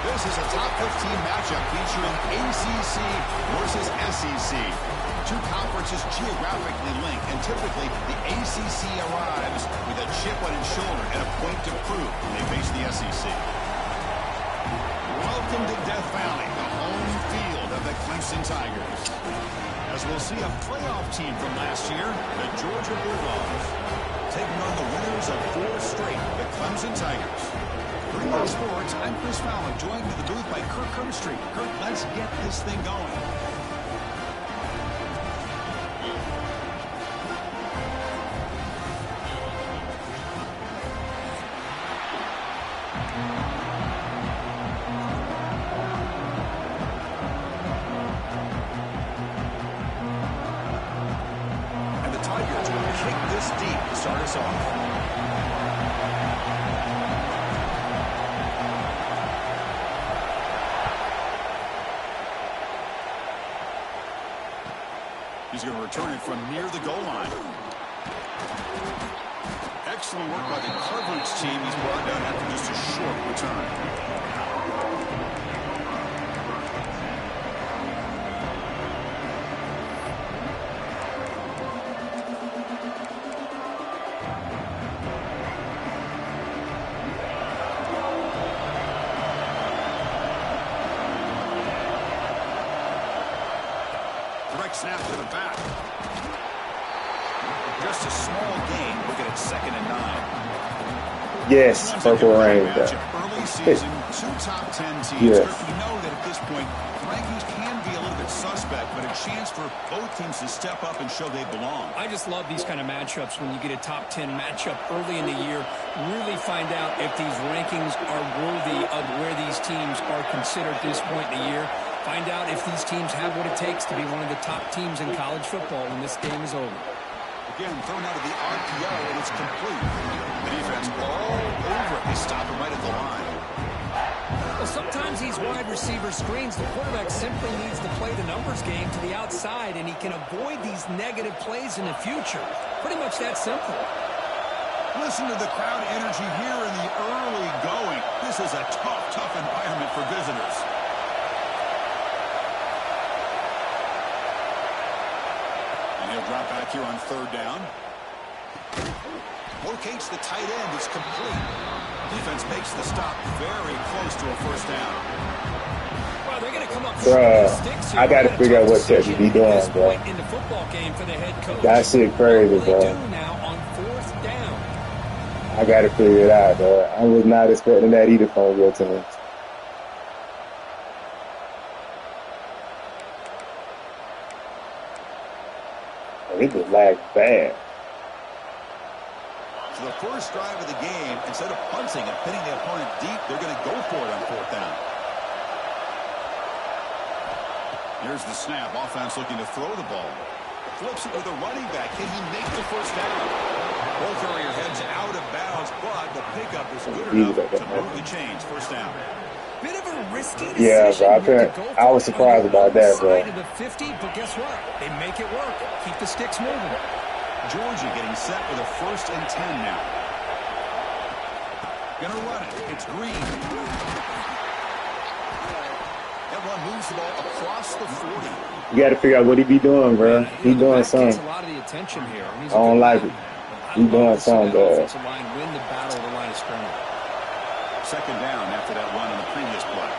This is a top 15 matchup featuring ACC versus SEC. Two conferences geographically linked, and typically the ACC arrives with a chip on its shoulder and a point to prove when they face the SEC. Welcome to Death Valley, the home field of the Clemson Tigers. As we'll see a playoff team from last year, the Georgia Bulldogs, taking on the winners of 4 straight, the Clemson Tigers. Bringing sports, I'm Chris Fowler, joined in the booth by Kirk Herbstreit. Kirk, let's get this thing going. And the Tigers will kick this deep to start us off. He's going to return it from near the goal line. Excellent work by the coverage team. He's brought down after just a short return. Snap to the back. Just a small gain. Look at it, 2nd and 9. Yes, Purple Rain. Early season, 2 top 10 teams. Yes. We know that at this point, rankings can be a little bit suspect, but a chance for both teams to step up and show they belong. I just love these kind of matchups when you get a top 10 matchup early in the year. Really find out if these rankings are worthy of where these teams are considered at this point in the year. Find out if these teams have what it takes to be one of the top teams in college football when this game is over. Again, thrown out of the RPO, and it's complete. The defense all over it. They stop him right at the line. Well, sometimes these wide receiver screens, the quarterback simply needs to play the numbers game to the outside, and he can avoid these negative plays in the future. Pretty much that simple. Listen to the crowd energy here in the early going. This is a tough environment for visitors. He'll drop back here on 3rd down. Locates the tight end. It's complete. Defense makes the stop very close to a 1st down. Well, they're going to come up Bruh, I got to figure out what Texas be doing, bro. In the football game for the head coach. That shit crazy, bro. Now on 4th down. I got to figure it out, bro. I was not expecting that either from your team. It just lagged bad. So the first drive of the game, instead of punting and pinning the opponent deep, they're going to go for it on 4th down. Here's the snap. Offense looking to throw the ball. Flips it with a running back. Can he make the 1st down? Ball carrier heads out of bounds, but the pickup is good enough to move the chains. 1st down. Bit of a risky yeah, decision. bro. I was surprised about that, bro. The 50, but guess what? They make it work. Keep the sticks moving. Georgia getting set with a 1st and 10 now. Gonna run it. It's Green. That run moves the ball across the 40. You got to figure out what he be doing, bro. He doing something. A lot of the attention here. I don't like it. He doing something, bro. Win the battle of the line of scrimmage. 2nd down after that run on the previous play.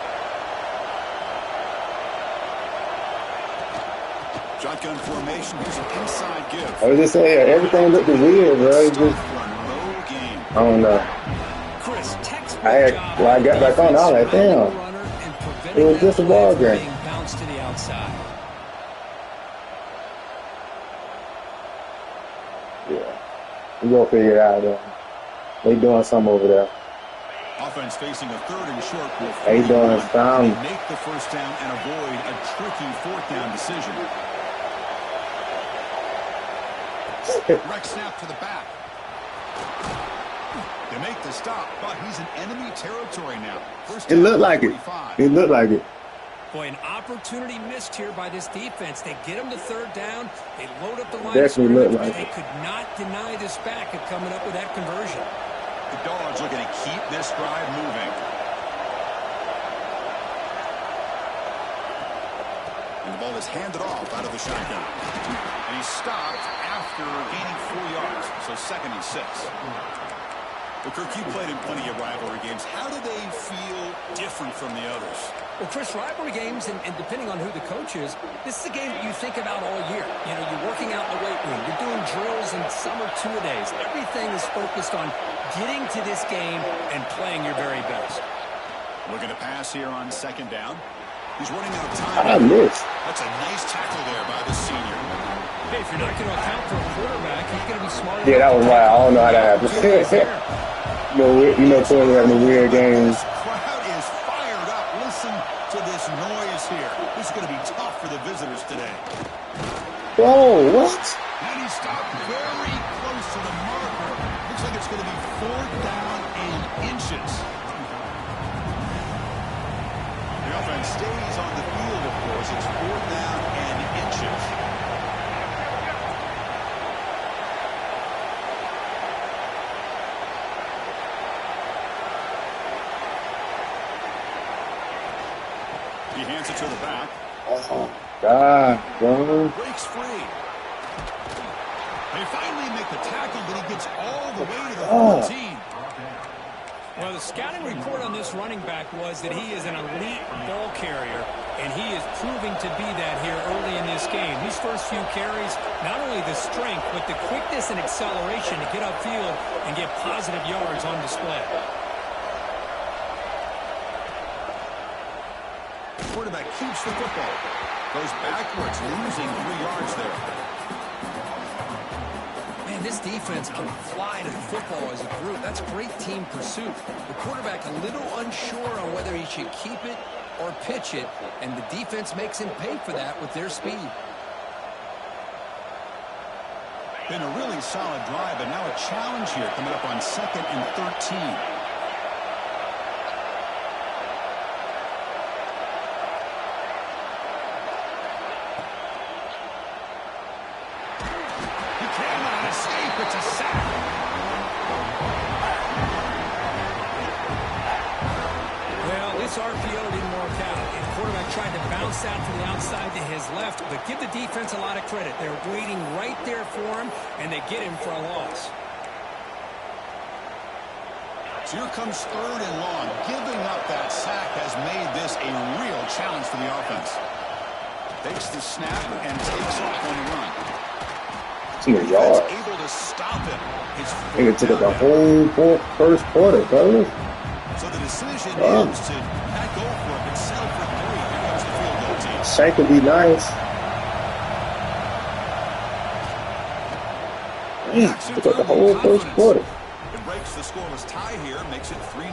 Shotgun formation. Here's an inside give. I was just saying, everything looked weird, bro. Just, I don't know. I got back on. I was like, damn. It was just a ball game. Bounce to the outside. Yeah. We gonna figure it out, though. They doing something over there. Offense facing a 3rd and short. They doing something. Make the 1st down and avoid a tricky 4th down decision. Direct snap to the back. They make the stop, but he's in enemy territory now. It looked like it. It looked like it. Boy, an opportunity missed here by this defense. They get him to 3rd down. They load up the line. Definitely looked like they could not deny this back of coming up with that conversion. The Dogs looking to keep this drive moving. the ball is handed off out of the shotgun. And he's stopped after gaining 4 yards. So 2nd and 6. Well, Kirk, you played in plenty of rivalry games. How do they feel different from the others? Well, Chris, rivalry games, and depending on who the coach is, this is a game that you think about all year. You know, you're working out in the weight room. You're doing drills in summer two-a-days. Everything is focused on getting to this game and playing your very best. Looking to pass here on 2nd down. He's running out of time. I missed. That's a nice tackle there by the senior. Hey, if you're not going to account for a quarterback, he's going to be smart. Yeah, that was wild. I don't know how that happened. you know, Portland having the weird games. This crowd is fired up. Listen to this noise here. This is going to be tough for the visitors today. Whoa, what? And he stopped very close to the marker. Looks like it's going to be 4th down and inches. The offense stays on the field, of course. It's 4th down and inches. He hands it to the back. Oh, God, bro. Breaks free. They finally make the tackle, but he gets all the way to the 14. Well, the scouting report on this running back was that he is an elite ball carrier, and he is proving to be that here early in this game. These first few carries, not only the strength, but the quickness and acceleration to get upfield and get positive yards on display. Quarterback keeps the football. Goes backwards, losing 3 yards there. Man, this defense can fly to the football as a group. That's great team pursuit. The quarterback a little unsure on whether he should keep it or pitch it, and the defense makes him pay for that with their speed. Been a really solid drive, but now a challenge here coming up on 2nd and 13. It's a sack. Well, this RPO didn't work out. The quarterback tried to bounce out to the outside to his left, but give the defense a lot of credit. They're waiting right there for him, and they get him for a loss. So here comes 3rd and long. Giving up that sack has made this a real challenge for the offense. Takes the snap and takes off on the run. Yards. Able to stop him. It took up the whole first quarter, brother. So the decision is to not go for it, but settle for 3. Here comes the field goal team. Shank would be nice. Took up the whole first quarter. It breaks the scoreless tie here, makes it 3-0.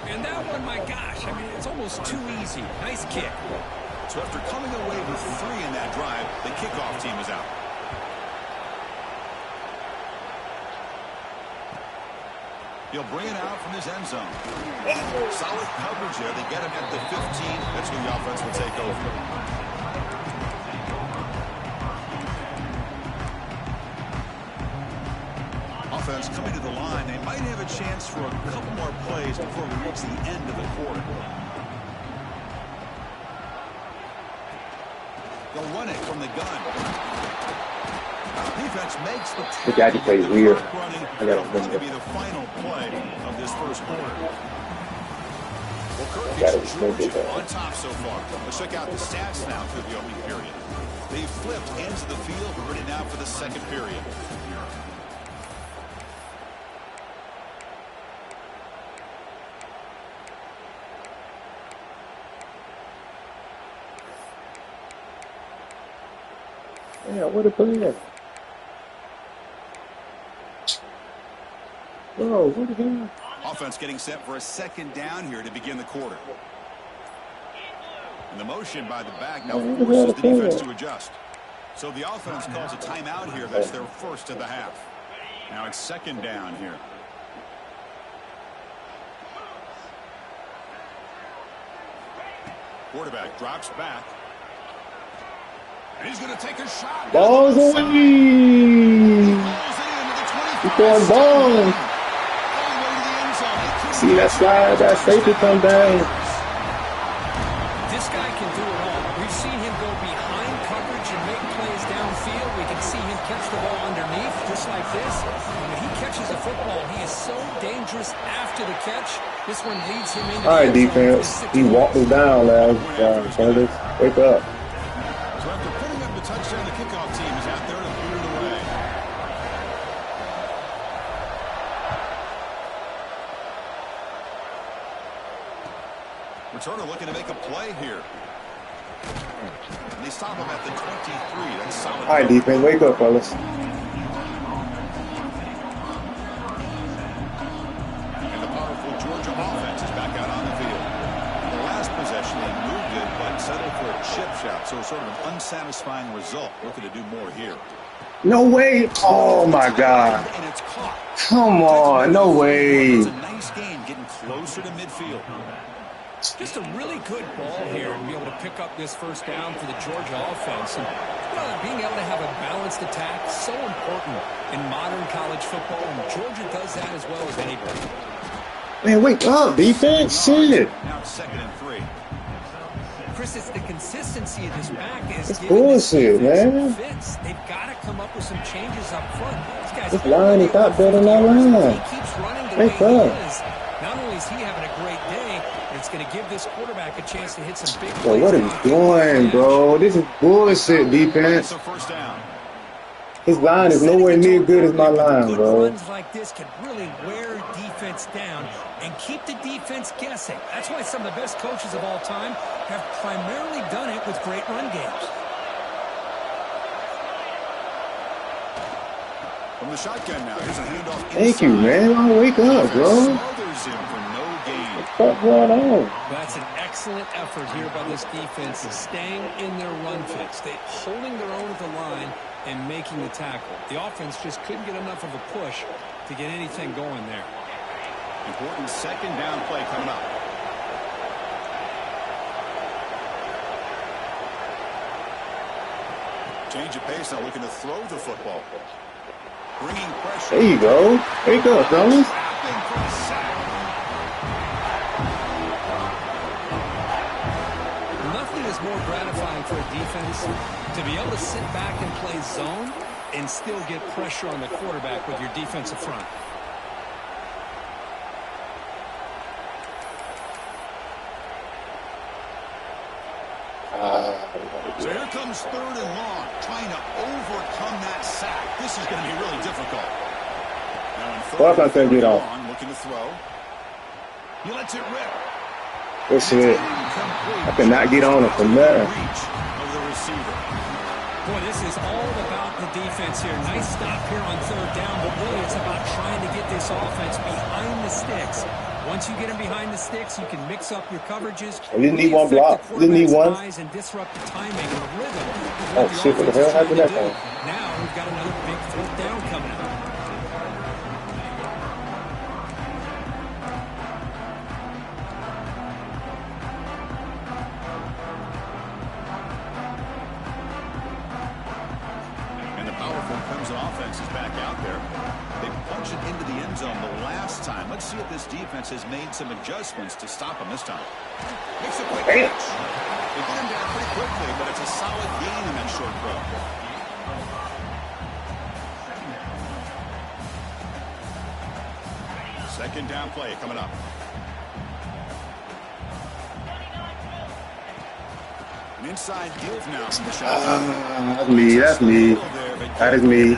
And that one, my gosh, I mean, it's almost too easy. Nice kick. So after coming away with 3 in that drive, the kickoff team is out. He'll bring it out from his end zone. Solid coverage there. They get him at the 15. That's when the offense will take over. Offense coming to the line. They might have a chance for a couple more plays before we reach the end of the quarter. They'll run it from the gun. Defense makes the tackle. The guy plays weird. That'll probably be the final play of this first quarter. Well, Kirk is Georgia on top so far. Let's check out the stats now through the opening period. They've flipped into the field. We're ready now for the second period. Yeah, what a play. Bro, what the hell? Offense getting set for a 2nd down here to begin the quarter. And the motion by the back now forces the defense to adjust. So the offense calls a timeout here. That's their first of the half. Now it's 2nd down here. Quarterback drops back. And he's going to take a shot. Balls away. He's going ball. See that slide, that safety come down. This guy can do it all. We've seen football. He is so dangerous after the catch. This one leads him into All right, the end zone. defense. He walked us down last Curtis. Wake up. So after putting up the touchdown, the kickoff team is out there to clear it away. Returner looking to make a play here. And they stop him at the 23. That's solid. All right, defense. Wake up, fellas. And the powerful Georgia offense is back out on the field. In the last possession, they moved it, but settled for a chip shot. So sort of an unsatisfying result. Looking to do more here. No way. Oh, my God. And it's caught. Come on. No way. It's a nice game getting closer to midfield. Just a really good ball here to be able to pick up this first down for the Georgia offense. And being able to have a balanced attack, so important in modern college football. And Georgia does that as well as anybody. Man, wake up, defense. Shit. Now it's 2nd and 3. Chris, it's the consistency of this back is It's bullshit, man. Fits. They've got to come up with some changes up front. This line is not better than that line. He keeps running the Wake way up. he is. Not only is he having a great day, but it's going to give this quarterback a chance to hit some big Bro, plays. what are you doing, bro? This is bullshit, defense. So first down. His line is nowhere near good as my line, Good bro. runs like this can really wear defense down and keep the defense guessing. That's why some of the best coaches of all time have primarily done it with great run games. From the shotgun now. Here's a handoff. Thank you, man. I'll wake up, bro. Smothers him for no gain. What's going on? That's an excellent effort here by this defense is staying in their run fits. They holding their own at the line and making the tackle. The offense just couldn't get enough of a push to get anything going there. Important 2nd down play coming up. Change of pace, now looking to throw the football. Bringing pressure. There you go. Wake up, fellas. Trapping for a sack. Nothing is more gratifying for a defense to be able to sit back and play zone and still get pressure on the quarterback with your defensive front. So here comes 3rd and long, trying to overcome that sack. This is going to be really difficult. Now in 3rd Well, I can't get off. long, looking to throw. He lets it rip. That's it. I cannot get on it from there. Reach of the receiver. Boy, this is all about the defense here. Nice stop here on 3rd down, but really it's about trying to get this offense behind the sticks. Once you get them behind the sticks, you can mix up your coverages. I didn't need one block. Didn't need one. And disrupt the timing and the rhythm. Oh, shit, what the hell happened to that thing? Now we've got another big 4th down coming up. And the powerful Crimson offense is back out there. They punched it into the end zone the last time. Let's see if this defense has made some adjustments to stop him this time. Makes a quick catch. They get him down pretty quickly, but it's a solid gain in that short throw. Second down play coming up. An inside give now from the shotgun. That's me. That's me. That is me.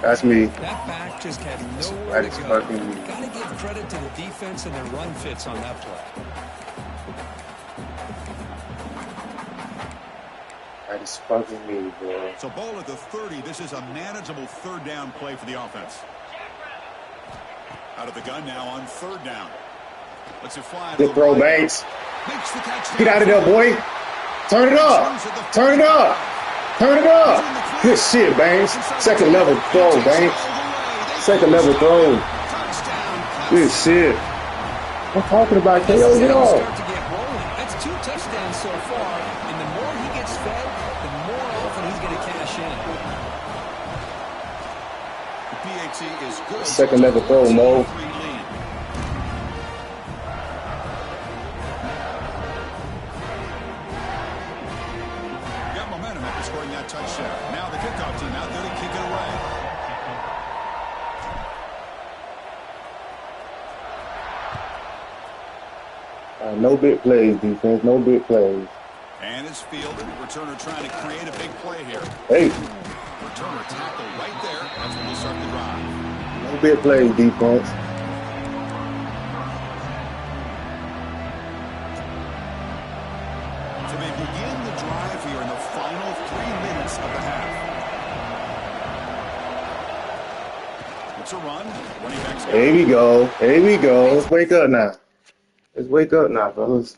That's me. That back just had nowhere That to is go. fucking me. Got to give credit to the defense and their run fits on that play. That is fucking me, bro. So ball at the 30. This is a manageable 3rd down play for the offense. Out of the gun now on 3rd down. Let's it fly. Good throw, Banks. Makes the catch. Get out of there, boy. Turn it up. Turn it up. Turn it up. Good shit, Banks. Second level throw, Banks. Second level throw. Good shit. I'm talking about KO. Get off. Start to get rolling. That's 2 touchdowns so far, and the more he gets fed, the more often he's going to cash in. The PAT is good. Second level throw, Mo. Got momentum after scoring that touchdown. Now the kickoff team out there to kick it away. No big plays, defense. No big plays. And it's fielded. Returner trying to create a big play here. Hey. Returner tackle right there. That's when we start the drive. No big plays, defense. So they begin the drive here in the final 3 minutes of the half. It's a run. Running back's got Here we go. Here we go. Let's wake up now. Let's wake up now, fellas.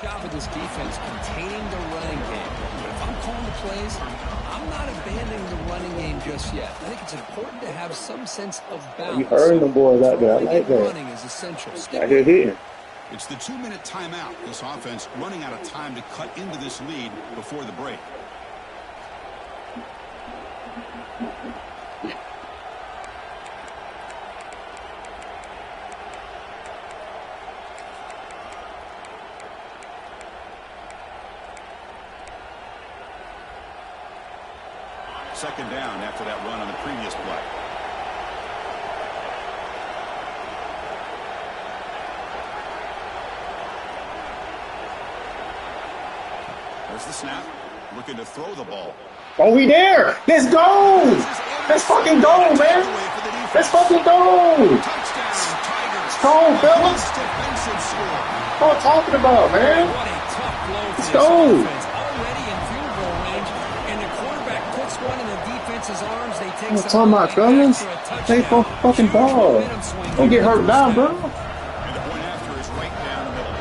Job of this defense containing the running game. But if I'm calling the plays, I'm not abandoning the running game just yet. I think it's important to have some sense of balance. You heard them boys out there. I like that. Running is essential. I hear hitting. It's the 2-minute timeout. This offense running out of time to cut into this lead before the break. Second down after that run on the previous play. There's the snap. Looking to throw the ball. Oh, we there. Let's go. Let's fucking go, man. Let's fucking go. Let's go, fellas. What I'm talking about, man. What a tough blow for Let's this go. offense. Already in field goal range, and the quarterback puts one in the defense's arms. They take What I'm some talking about, fellas? Play for fucking ball. Don't get hurt now, bro. And the point after is right down the middle.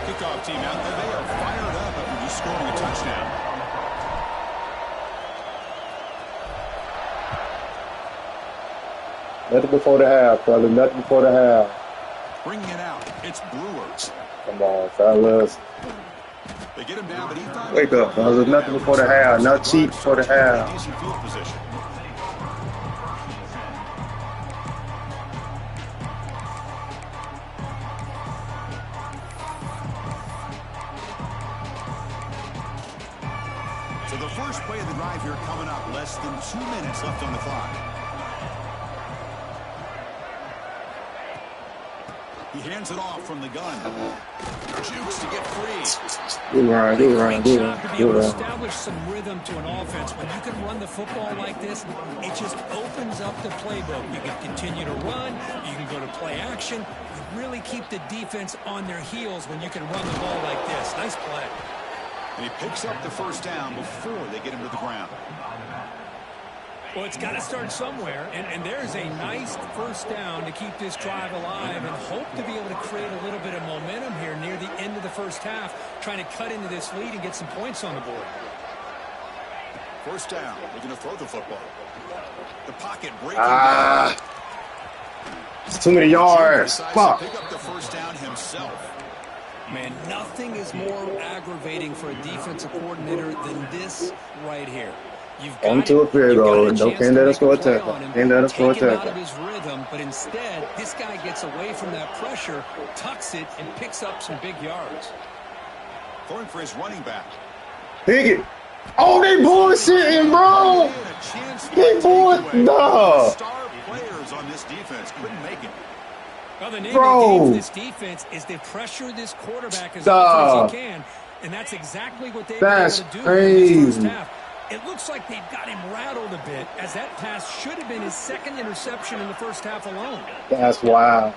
Kickoff team out there. They are fired up after just scoring a touchdown. Nothing before the half, fellas. Nothing before the half. Bringing it out. It's Brewer. Come on, fellas. They get him down, but he finally Wake up, fellas. Nothing before the half. Not cheap before the half. decent field position. So the first play of the drive here coming up. Less than 2 minutes left on the clock. He hands it off from the gun. Jukes to get free. Good run, good run, Great good job to run, be able good to run. establish some rhythm to an offense. When you can run the football like this, it just opens up the playbook. You can continue to run. You can go to play action. You really keep the defense on their heels when you can run the ball like this. Nice play. And he picks up the first down before they get him to the ground. Well, it's got to start somewhere, and there's a nice first down to keep this drive alive and hope to be able to create a little bit of momentum here near the end of the first half, trying to cut into this lead and get some points on the board. First down. They're going to throw the football. The pocket breaking down. It's too many yards. Decides Fuck. to pick up the first down himself. Man, nothing is more aggravating for a defensive coordinator than this right here. You've got Onto a field you've got goal. a No, chance can't to let make us score a play touchdown. on him, Can't let us score a take him out of touchdown. his rhythm, but instead, this guy gets away from that pressure, tucks it, and picks up some big yards. Throwing for his running back. Pick it. Oh, they bullshitting, bro. They bull. Nah. Star players on this defense couldn't make it. Well, the name Bro. of the game for this defense is to pressure this quarterback as Duh. often as you can, and that's exactly what they've been That's able to do in this first crazy. half. It looks like they've got him rattled a bit, as that pass should have been his second interception in the first half alone. That's wild.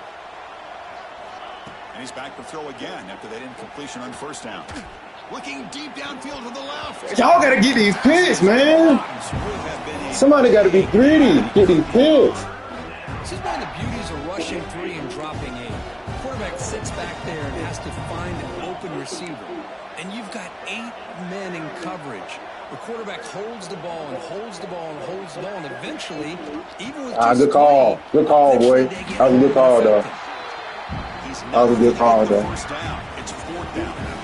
And he's back to throw again after that incompletion on first down. Looking deep downfield to the left. Y'all gotta get these picks, man. Somebody gotta be greedy. Get these picks. This is one of the beauties of rushing 3 and dropping 8. The quarterback sits back there and has to find an open receiver. And you've got 8 men in coverage. The quarterback holds the ball and holds the ball and holds the ball, and eventually, even with good call. Good call, boy. That was a good call, though. That was a good call, though. First down. It's 4th down now.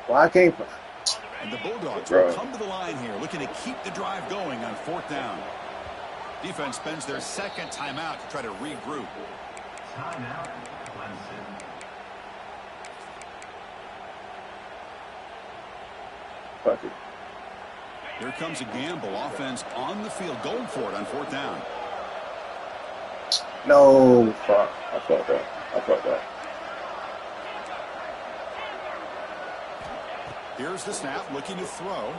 Well, I can't. And the Bulldogs will come to the line here, looking to keep the drive going on 4th down. Defense spends their second timeout to try to regroup. Timeout, Clemson. Fuck it. Here comes a gamble. Offense on the field, going for it on 4th down. No, fuck. I felt that. Here's the snap, looking to throw.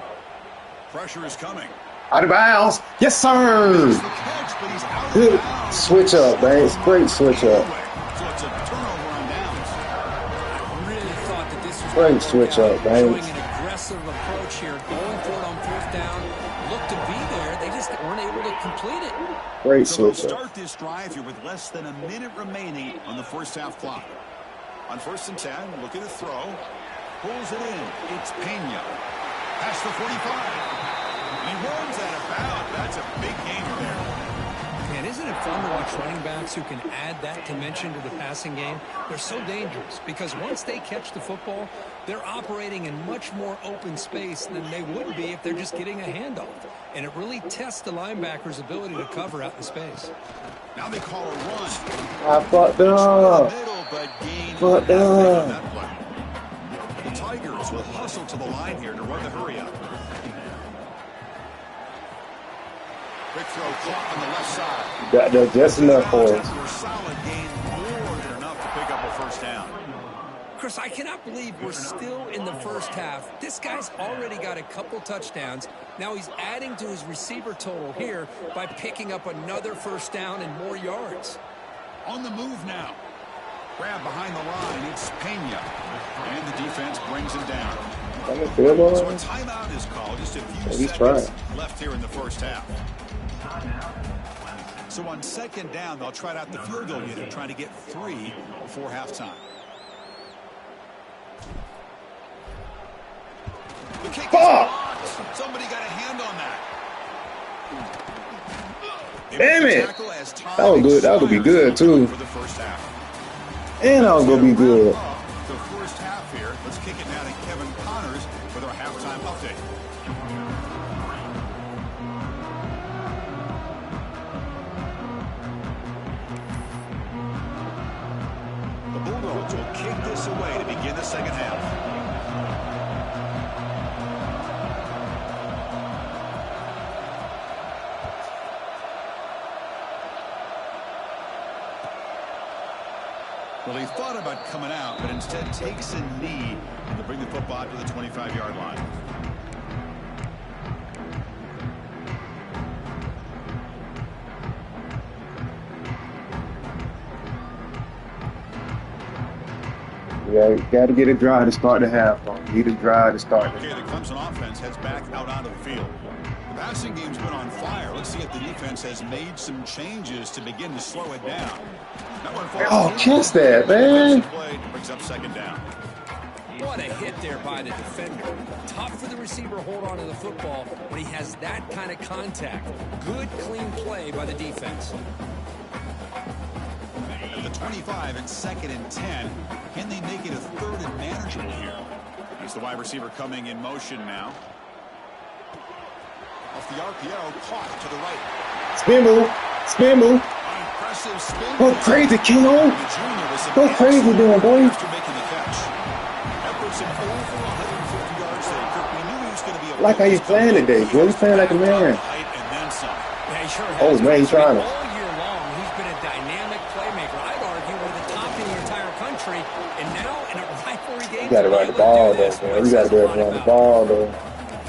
Pressure is coming. Out of bounds. Yes, sir. The catch, but he's out of Good bounds. switch up, Banks. Great switch up. So it's a turnover on downs. I really thought that this was Great switch up, showing Banks. an aggressive approach here, going for it on 4th down. Looked to be there. They just weren't able to complete it. Great So they'll switch up. start this drive here with less than a minute remaining on the first half clock. On 1st and 10, looking to throw. Pulls it in. It's Pena. Past the 45. He runs out of bounds. That's a big gain there. Man, isn't it fun to watch running backs who can add that dimension to the passing game? They're so dangerous because once they catch the football, they're operating in much more open space than they would be if they're just getting a handoff. And it really tests the linebacker's ability to cover out in space. Now they call a run. I fucked up. Middle, but gain Fucked on up. that play. The Tigers will hustle to the line here to run the hurry up. Quick throw caught on the left side. Got that just enough for us. For a solid gain, more than enough to pick up a first down. Chris, I cannot believe we're still in the first half. This guy's already got a couple touchdowns. Now he's adding to his receiver total here by picking up another first down and more yards. On the move now. Grab behind the line. It's Pena. And the defense brings him down. So a timeout is called. Just a few seconds left here in the first half. So on 2nd down, they'll try out the field goal unit, trying to get 3 before halftime. The kick is blocked. Somebody got a hand on that. Damn it. That was good. That would be good, too. For the first half. And I was going to be good. The first half here. Let's kick it now to Kevin Connors with our halftime update. The Bulldogs will kick this away to begin the second half. Well, he thought about coming out, but instead takes a knee to bring the football to the 25-yard line. Yeah, you got to get it dry to start the half. Need it dry to start. Okay, the Clemson offense heads back out onto the field. The passing game's been on fire. Let's see if the defense has made some changes to begin to slow it down. Oh, catch that, man. Play brings up 2nd down. What a hit there by the defender. Tough for the receiver to hold on to the football when he has that kind of contact. Good, clean play by the defense. At the 25 and 2nd and 10. Can they make it a 3rd and manageable here? Here's the wide receiver coming in motion now. Off the RPO, caught to the right. Spin move. Spin move. Impressive spin. Go crazy, Kino. Go crazy doing, boy. After making the catch. Edwards over 150 yards there. Kirk, we knew he was going to be a Like how you playing today, boy. You playing like a man. height and then some. Yeah, he sure has. Oh, man, he's trying to. All year long, he's been a dynamic playmaker. I'd argue one of the top in the entire country. And now in a rivalry game, You got to run the ball, though, man. You got to be able to run the ball, though.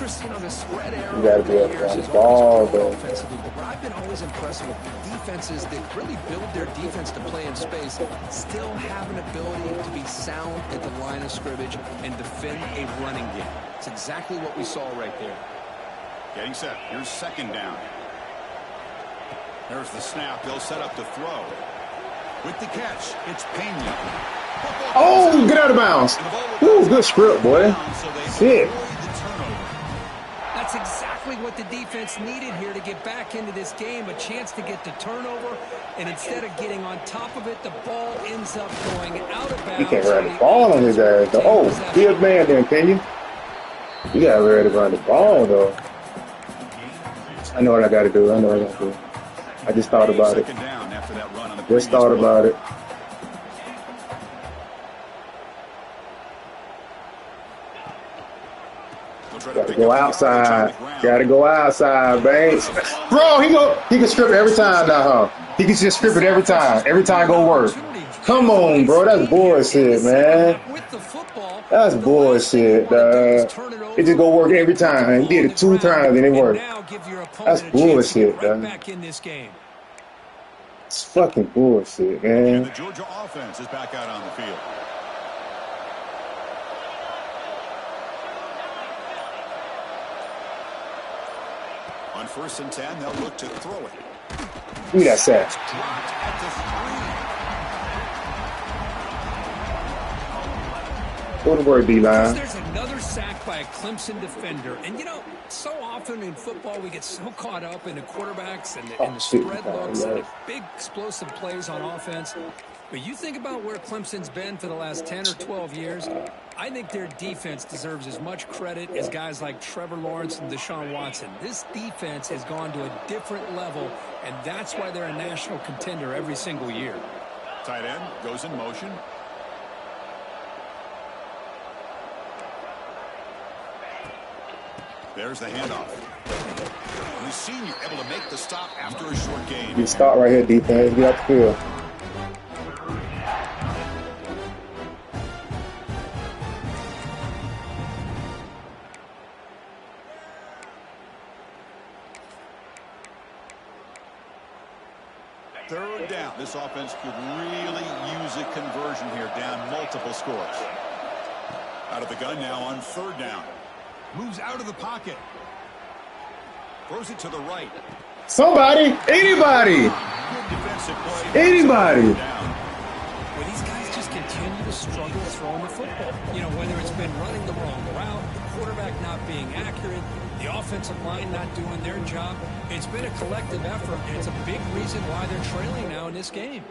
Christine, on the spread era You gotta over be the up years on the has ball, always grown though. offensively, but I've been always impressed with defenses that really build their defense to play in space, still have an ability to be sound at the line of scrimmage and defend a running game. It's exactly what we saw right there. Getting set. Here's second down. There's the snap. They'll set up to throw. With the catch, it's Pena. Oh, get out of bounds. Ooh, good script, boy. Shit. That's exactly what the defense needed here to get back into this game, a chance to get the turnover, and instead of getting on top of it, the ball ends up going out of bounds. He can't run the ball on his ass, though. Oh, be a man then, can you? You gotta be ready to run the ball, though. I know what I gotta do. I know what I gotta do. I just thought about it. Just thought about it. Gotta go outside. Gotta go outside, Banks. Bro, he can strip it every time now, huh? He can just strip it every time. Every time go work. Come on, bro. That's bullshit, man. That's bullshit, dog. It just go work every time. He did it 2 times and it worked. That's bullshit, dog. It's fucking bullshit, man. And the Georgia offense is back out on the field. On 1st and 10, they'll look to throw it. Give me that sack. Dropped at the 3. Go to work, D-line. There's another sack by a Clemson defender. And, you know, so often in football we get so caught up in the quarterbacks and the spread looks and the big explosive plays on offense. But you think about where Clemson's been for the last 10 or 12 years, I think their defense deserves as much credit as guys like Trevor Lawrence and Deshaun Watson. This defense has gone to a different level, and that's why they're a national contender every single year. Tight end goes in motion. There's the handoff. The senior able to make the stop after a short gain. You start right here, defense. Get out the field. Third down. This offense could really use a conversion here, down multiple scores. Out of the gun now on 3rd down. Moves out of the pocket. Throws it to the right. Somebody, anybody, anybody. Well, these guys just continue to struggle throwing the football. You know, whether it's been running the wrong route, the quarterback not being accurate, the offensive line not doing their job. It's been a collective effort, and it's a big reason why they're trailing now in this game.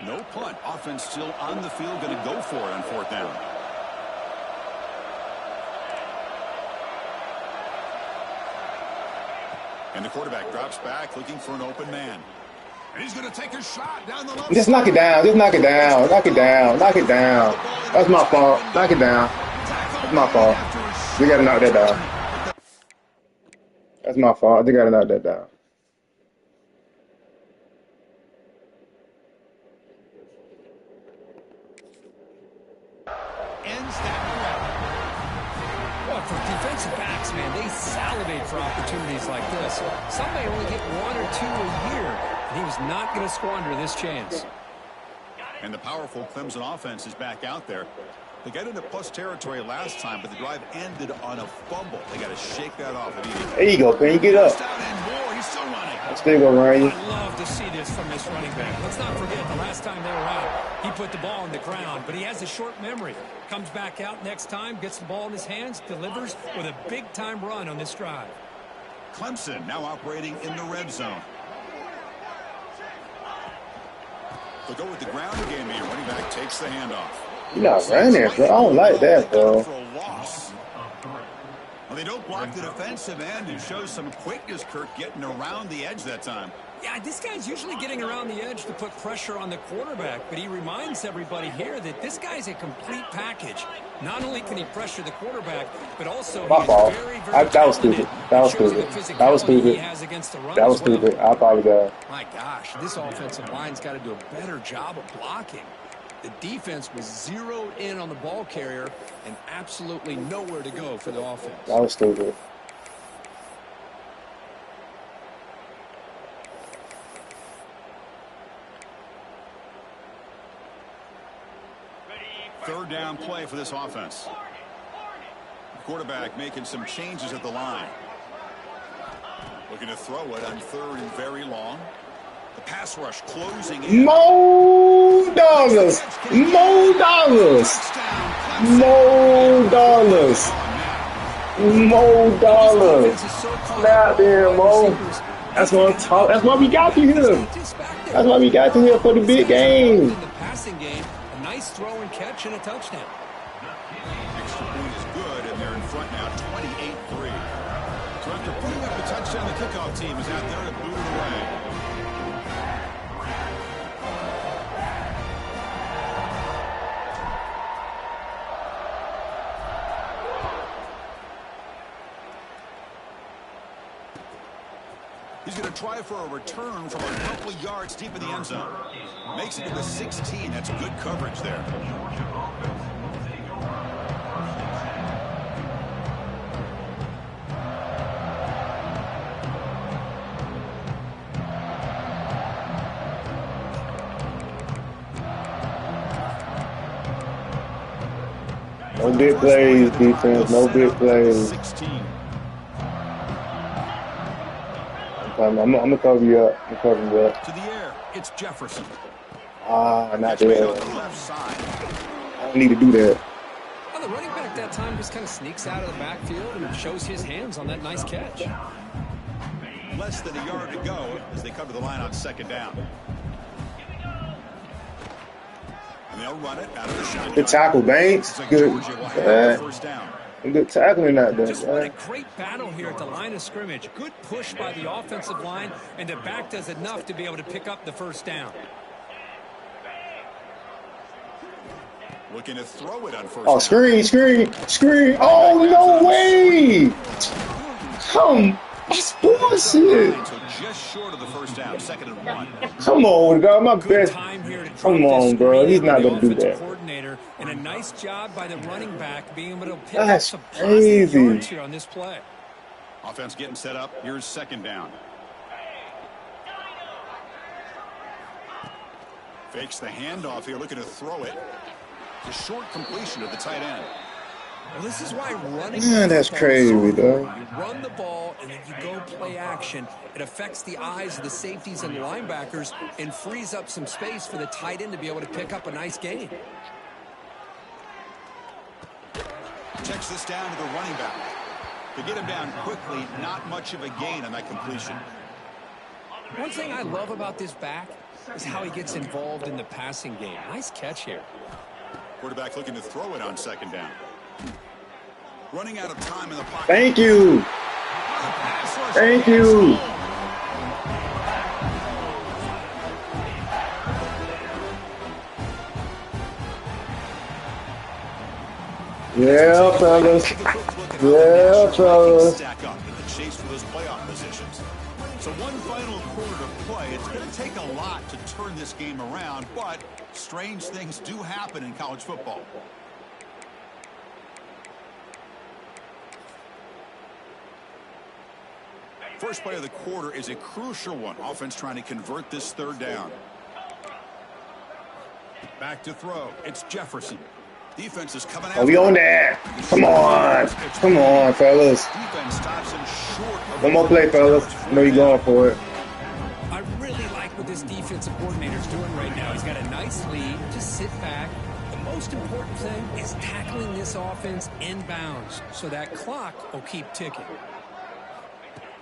No punt. Offense still on the field, going to go for it on 4th down. And the quarterback drops back, looking for an open man. And he's going to take a shot down the left. Just knock it down. Just knock it down. Knock it down. Knock it down. That's my fault. Knock it down. That's my fault. We got to knock that down. That's my fault. They got to knock that down. Ends that. Well, for defensive backs, man, they salivate for opportunities like this. Some may only get 1 or 2 a year, and he was not going to squander this chance. And the powerful Clemson offense is back out there. They got into plus territory last time, but the drive ended on a fumble. They got to shake that off immediately. There you go, Penny. Get up. He's still running. Still go, Ryan. I love to see this from this running back. Let's not forget the last time they were out, he put the ball on the ground, but he has a short memory. Comes back out next time, gets the ball in his hands, delivers with a big-time run on this drive. Clemson now operating in the red zone. They'll go with the ground game here. Running back takes the handoff. You're not running, bro. I don't like that, bro. Well, they don't block the defensive end and show some quickness, Kirk, getting around the edge that time. Yeah, this guy's usually getting around the edge to put pressure on the quarterback, but he reminds everybody here that this guy's a complete package. Not only can he pressure the quarterback, but also my fault. That was stupid. That was stupid. That was stupid. That was stupid. I apologize. My gosh, this offensive line's got to do a better job of blocking. The defense was zeroed in on the ball carrier and absolutely nowhere to go for the offense. That was stupid. Third down play for this offense. Quarterback making some changes at the line. Looking to throw it on third and very long. The pass rush closing in. More dollars. More dollars. More dollars. More dollars. Snap there, Mo. That's what I'm talking. That's why we got you here. That's why we got you here for the big game. In the passing game, a nice throw and catch and a touchdown. Extra point is good, and they're in front now, 28-3. So after putting up the touchdown, the kickoff team is out there to boot it away. He's going to try for a return from a couple of yards deep in the end zone. Makes it to the 16. That's good coverage there. No big plays, defense. No big plays. 16. I'm gonna cover you up. I'm covering you up. To the air, it's Jefferson. Ah, not Made there. on the left side. I don't need to do that. Well, the running back that time just kind of sneaks out of the backfield and shows his hands on that nice catch. Less than a yard to go as they come to the line on second down. And they'll run it out of the shotgun. Good tackle, Banks. Good. First down. Good tackling out there. Just what a great battle here at the line of scrimmage. Good push by the offensive line, and the back does enough to be able to pick up the first down. Looking to throw it on first Oh, down. screen. Oh, no way. Come. That's bullshit. So just short of the first down, 2nd and 1. Come on, dog. My Good best. time here to drop Come this on, bro. screen He's for not the gonna do offensive that. coordinator, and a nice job by the running back being able to pick That's up some positive crazy. yards here on this play. Offense getting set up. Here's 2nd down. Fakes the handoff here, looking to throw it. The short completion of the tight end. Well, this is why running. Man, that's crazy, dog. You run the ball and then you go play action. It affects the eyes of the safeties and the linebackers and frees up some space for the tight end to be able to pick up a nice gain. Checks this down to the running back. To get him down quickly, not much of a gain on that completion. One thing I love about this back is how he gets involved in the passing game. Nice catch here. Quarterback looking to throw it on 2nd down. Running out of time in the pocket. Thank you. Thank you. Yeah, fellas. Yeah, fellas. Stack up in the chase for those playoff positions. So one final quarter to play. It's going to take a lot to turn this game around, but strange things do happen in college football. First play of the quarter is a crucial one. Offense trying to convert this 3rd down. Back to throw. It's Jefferson. Defense is coming out. Are we on that? Come on. Come on, fellas. Defense stops him short of One more play, fellas. I know you're going for it. I really like what this defensive coordinator's doing right now. He's got a nice lead. Just sit back. The most important thing is tackling this offense inbounds so that clock will keep ticking.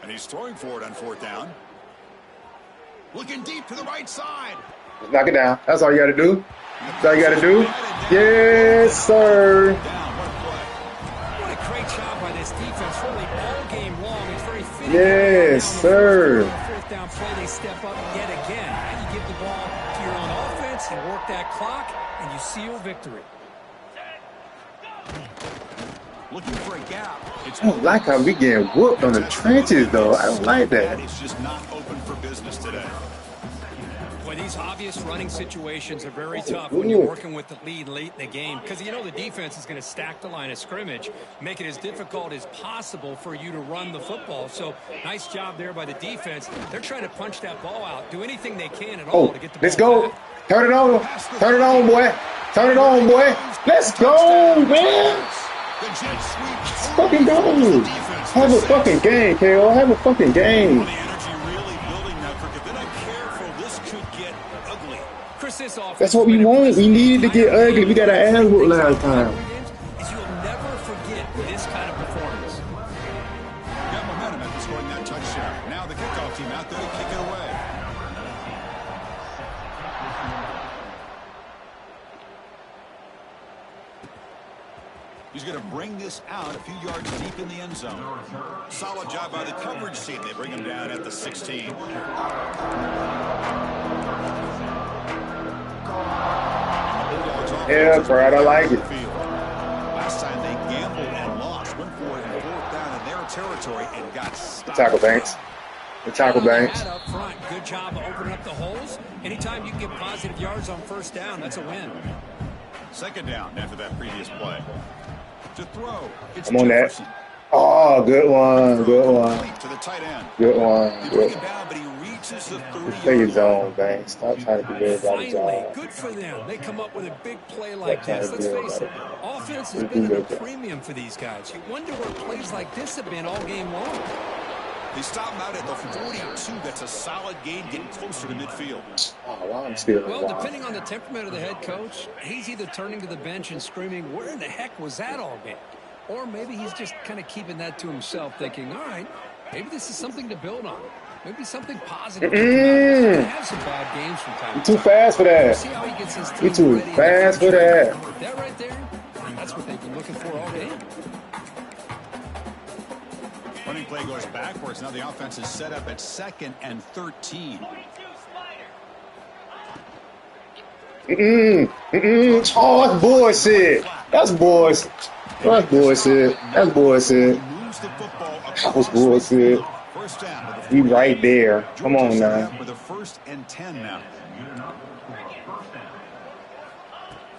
And he's throwing for it on 4th down. Looking deep to the right side. Knock it down. That's all you got to do. That's all you got to do. Yes, sir. Down, what a play. What a great job by this defense really all game long. It's very fitting. Yes, sir. 4th down play, they step up yet again. Now you give the ball to your own offense, you work that clock, and you seal victory. Looking for a gap. I don't like how we getting whooped on the trenches, though. I don't like that. It's just not open for business today. Well, these obvious running situations are very tough when you're working with the lead late in the game because you know the defense is going to stack the line of scrimmage, make it as difficult as possible for you to run the football. So nice job there by the defense. They're trying to punch that ball out, do anything they can at all to get the ball let's go. back. Turn it on. Turn it on, boy. Turn it on, boy. Let's go, man. Let's fucking go. Have a fucking game, KO. Have a fucking game. That's what we want. We needed to get ugly. We got our ass whooped last time. You'll never forget this kind of performance. Got momentum after scoring that touchdown. Now the kickoff team out there to kick it away. He's going to bring this out a few yards deep in the end zone. Solid job by the coverage team. They bring him down at the 16. Yeah, Brad, I like it. Last time they gambled and lost. Went for it and fourth down in their territory and got stopped. Tackle Banks. The tackle Banks. Up front. Good job of opening up the holes. Anytime you can get positive yards on first down, that's a win. Second down after that previous play. To throw. It's I'm on that. Oh, good one. Good one. To the tight end. Good one. They Good bring one. it down, but he reaches the 30. Play your zone, Banks. Stop trying to be good about the Finally, job. good for them. They come up with a big play like this. Let's face it, offense has We been do at a that. premium for these guys. You wonder where plays like this have been all game long. They stop him out at the 42. That's a solid gain, getting closer to midfield. Oh, well, I'm still Well, depending on the temperament of the head coach, he's either turning to the bench and screaming, where in the heck was that all game? Or maybe he's just kind of keeping that to himself, thinking, all right, maybe this is something to build on. Maybe something positive. He's gonna have some bad games from time to time. too fast for that. See how he gets his You team too ready fast for that. That right there, that's what they've been looking for all game. Running play goes backwards. Now the offense is set up at 2nd and 13. Oh, that's bullshit. That's bullshit. That's bullshit. That's bullshit. Moves the football That was bullshit. First down. We right there. Come on now. With a 1st and 10 now.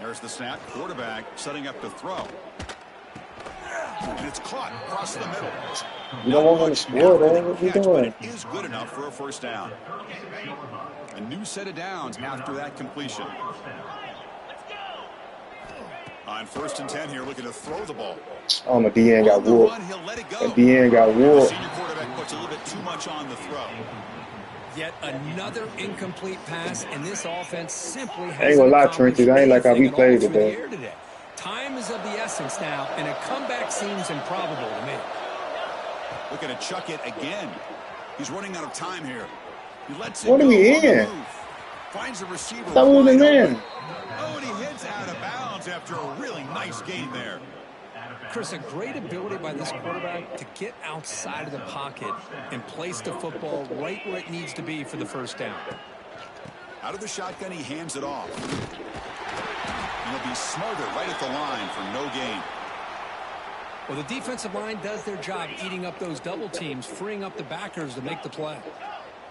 There's the snap. Quarterback setting up to throw. And it's caught across the middle. You don't want to score, man. What you doing? It is good enough for a first down. A new set of downs after that completion. On 1st and 10 here, looking to throw the ball. Oh, my DN got On the whooped. run, he'll let it go. That DN got The whooped. senior quarterback puts a little bit too much on the throw. Yet another incomplete pass, and this offense simply has I ain't gonna lie, Trenches. I ain't like how we played today. Time is of the essence now, and a comeback seems improbable to me. Looking to chuck it again. He's running out of time here. He lets it What go are we on the in? move. Finds a receiver. Thought we was wide in man. open. Oh, and he hits out of bounds after a really nice gain there. Chris, a great ability by this quarterback to get outside of the pocket and place the football right where it needs to be for the first down. Out of the shotgun, he hands it off. And he'll be smarter right at the line for no gain. Well, the defensive line does their job eating up those double teams, freeing up the backers to make the play.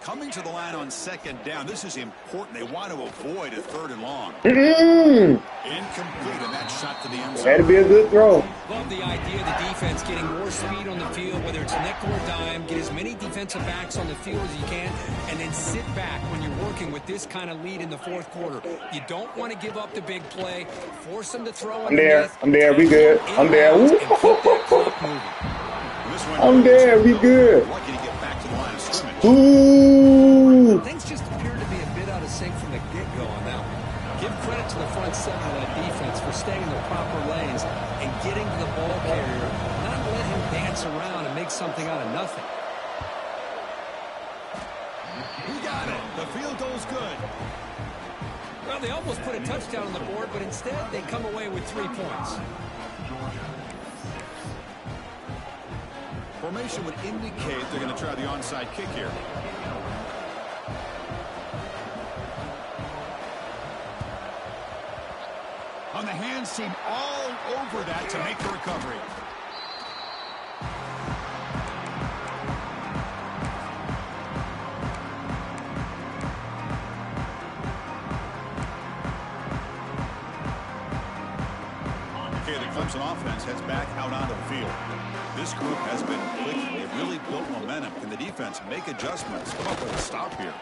Coming to the line on 2nd down. This is important. They want to avoid a 3rd and long. Incomplete, and that shot to the end zone. Had to be a good throw. Love the idea of the defense getting more speed on the field, whether it's nickel or dime, get as many defensive backs on the field as you can, and then sit back when you're working with this kind of lead in the 4th quarter. You don't want to give up the big play, force them to throw. I'm there. I'm there. We good. I'm there. Woo. I'm there. We good. Lucky to get back to the line of scrimmage. Ooh. Things just appear to be a bit out of sync from the get-go on that one. Give credit to the front seven of that defense for staying in their proper lanes and getting to the ball carrier, not let him dance around and make something out of nothing. He got it. The field goal's good. Well, they almost put a touchdown on the board, but instead they come away with 3 points. Formation would indicate they're going to try the onside kick here. On the hands team all over that to make the recovery. Clemson offense heads back out onto the field. This group has been clicking. They've really built momentum. Can the defense make adjustments? Come up with a stop here.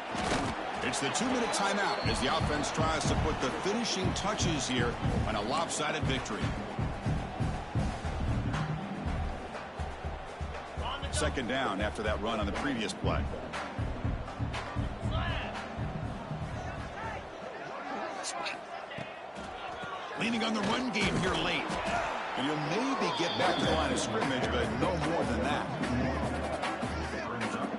It's the 2-minute timeout as the offense tries to put the finishing touches here on a lopsided victory. Second down after that run on the previous play. Leaning on the run game here late. And you'll maybe get back to the line of scrimmage, but no more than that.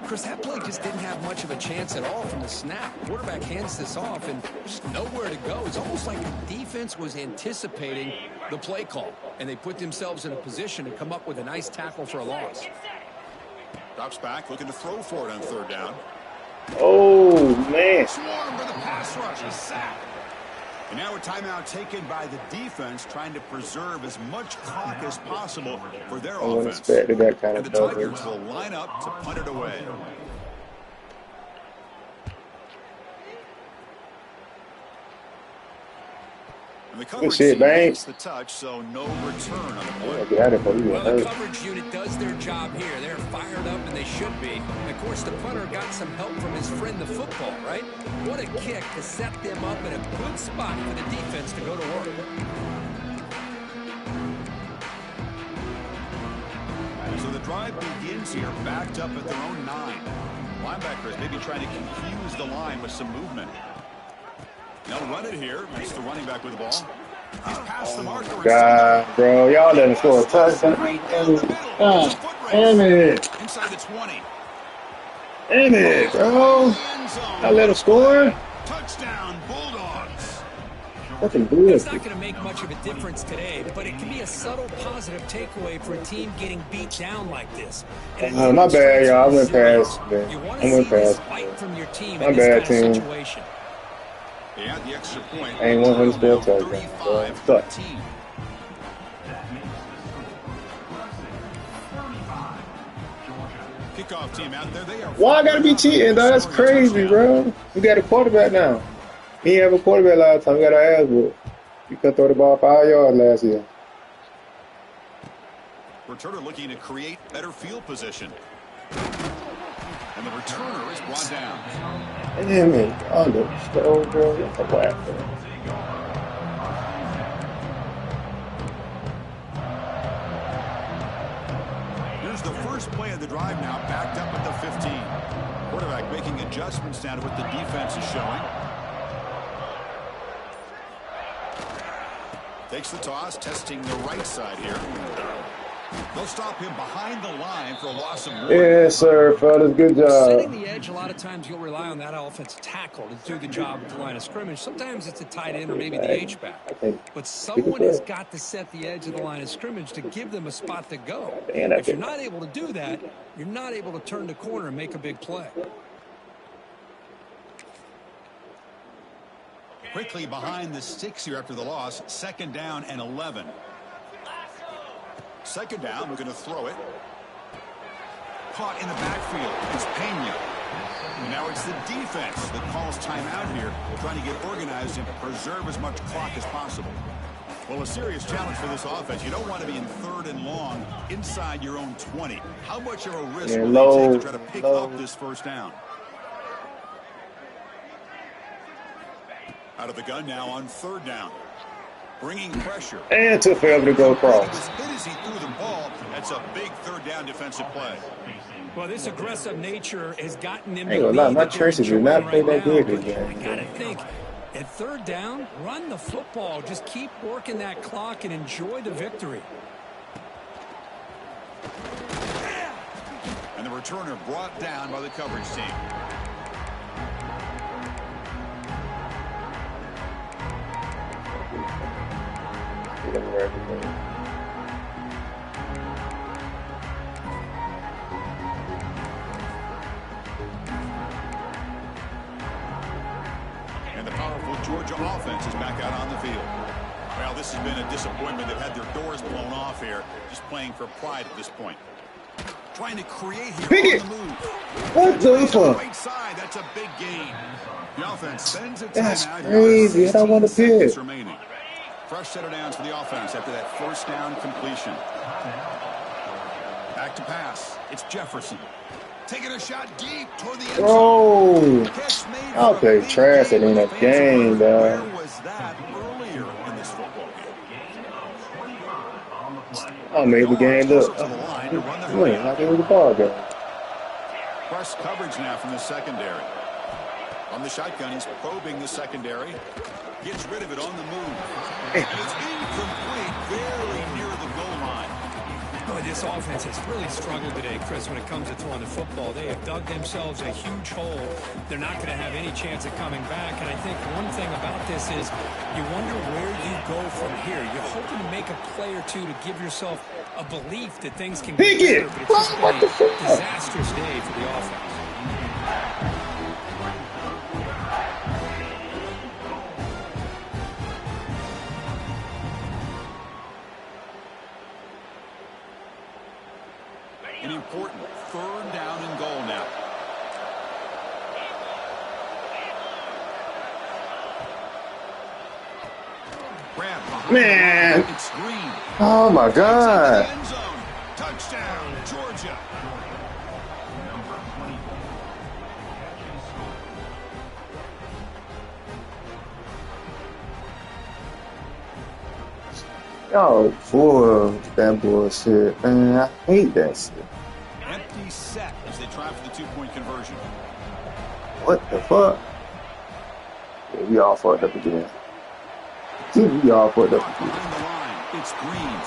Chris, that play just didn't have much of a chance at all from the snap. Quarterback hands this off and just nowhere to go. It's almost like the defense was anticipating the play call, and they put themselves in a position to come up with a nice tackle for a loss. Drops back, looking to throw for it on third down. Oh, man. Swarm for the pass rush, a sack. And now a timeout taken by the defense, trying to preserve as much clock as possible for their offense. Expected that kind and of the Tigers will line up to punt it away. And the coverage makes the touch, so no return on the play. Well, the coverage unit does their job here. They're fired up, and they should be. And, of course, the punter got some help from his friend, the football, right? What a kick to set them up in a good spot for the defense to go to work. So the drive begins here, backed up at their own 9. Linebackers maybe trying to confuse the line with some movement. They'll run it here. It's the running back with the ball. He's past the marker. God, bro. Y'all let him score a touchdown. Damn it. Inside the 20. Damn it, bro. I let him score. Touchdown, Bulldogs. Fucking good. It's not going to make much of a difference today, but it can be a subtle positive takeaway for a team getting beat down like this. My bad, y'all. I went past. I went past. From your team My bad, team. situation. Yeah, the extra point. I ain't 100 spell touchdown. Stuck. Kickoff team out there. They are. Why I gotta be cheating, though? That's crazy, bro. We got a quarterback now. He didn't have a quarterback last time. We got our ass whooped. You could throw the ball 5 yards last year. Returner looking to create better field position. And the returner is brought down. Damn it. Under. Oh, bro. That's a whack, bro. Here's the first play of the drive now, backed up at the 15. Quarterback making adjustments now to what the defense is showing. Takes the toss, testing the right side here. They'll stop him behind the line for a loss of 1. Yes, sir, fellas. Good job. Setting the edge, a lot of times you'll rely on that offensive tackle to do the job at the line of scrimmage. Sometimes it's a tight end or maybe the H-back. But someone has got to set the edge of the line of scrimmage to give them a spot to go. If you're not able to do that, you're not able to turn the corner and make a big play. Quickly behind the sticks here after the loss. 2nd down and 11. 2nd down, we're going to throw it. Caught in the backfield. It's Pena. And now it's the defense that calls timeout here, trying to get organized and preserve as much clock as possible. Well, a serious challenge for this offense. You don't want to be in 3rd and long inside your own 20. How much of a risk will they take to try to pick up this 1st down? Out of the gun now on 3rd down. Bringing pressure. And took forever to go across. As hit as he threw the ball, that's a big 3rd down defensive play. Well, this aggressive nature has gotten them. I ain't gonna lie, my Tracy do not play that good this game. I gotta think, at 3rd down, run the football. Just keep working that clock and enjoy the victory. And the returner brought down by the coverage team. And the powerful Georgia offense is back out on the field. Well, this has been a disappointment. They've had their doors blown off here, just playing for pride at this point. Trying to create here on the move. What the fuck? Right side, that's a big gain. The offense spends its That's time out crazy. here. I don't want to pick. Remaining. Fresh set of downs for the offense after that first down completion. Back to pass. It's Jefferson. Taking a shot deep toward the end zone. Oh, I'll play trash at in that game, Where was that earlier in this football game? I made the game look. Like it was a ball game. Press coverage now from the secondary. On the shotgun, he's probing the secondary. Gets rid of it on the move. And it's incomplete, barely near the goal line. Boy, this offense has really struggled today, Chris, when it comes to throwing the football. They have dug themselves a huge hole. They're not going to have any chance of coming back. And I think one thing about this is you wonder where you go from here. You're hoping to make a play or two to give yourself a belief that things can get better. But it's just been a disastrous day for the offense. An important third down and goal now. Man. It's Green. Oh, my God. End zone. Touchdown, Georgia. Y'all full of that bullshit, man. I hate that shit. Empty set as they try for the two-point conversion. What the fuck? Yeah, we all fucked up again. We all fucked up again. Behind the line, it's Green.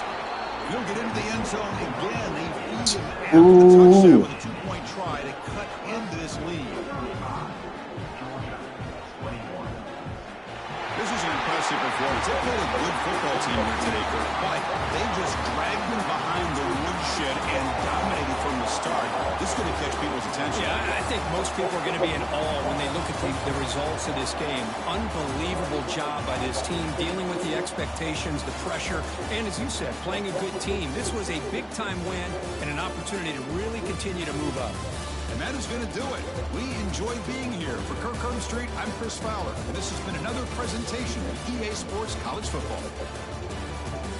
He'll get into the end zone again. They feed him after the touchdown with a two-point try to cut into this lead. This is an impressive performance. They played a good football team here today, Kurt, but they just dragged them behind the woodshed and dominated from the start. This is going to catch people's attention. Yeah, I think most people are going to be in awe when they look at the results of this game. Unbelievable job by this team, dealing with the expectations, the pressure, and as you said, playing a good team. This was a big-time win and an opportunity to really continue to move up. And that is going to do it. We enjoy being here. For Kirk Street, I'm Chris Fowler, and this has been another presentation of EA Sports College Football.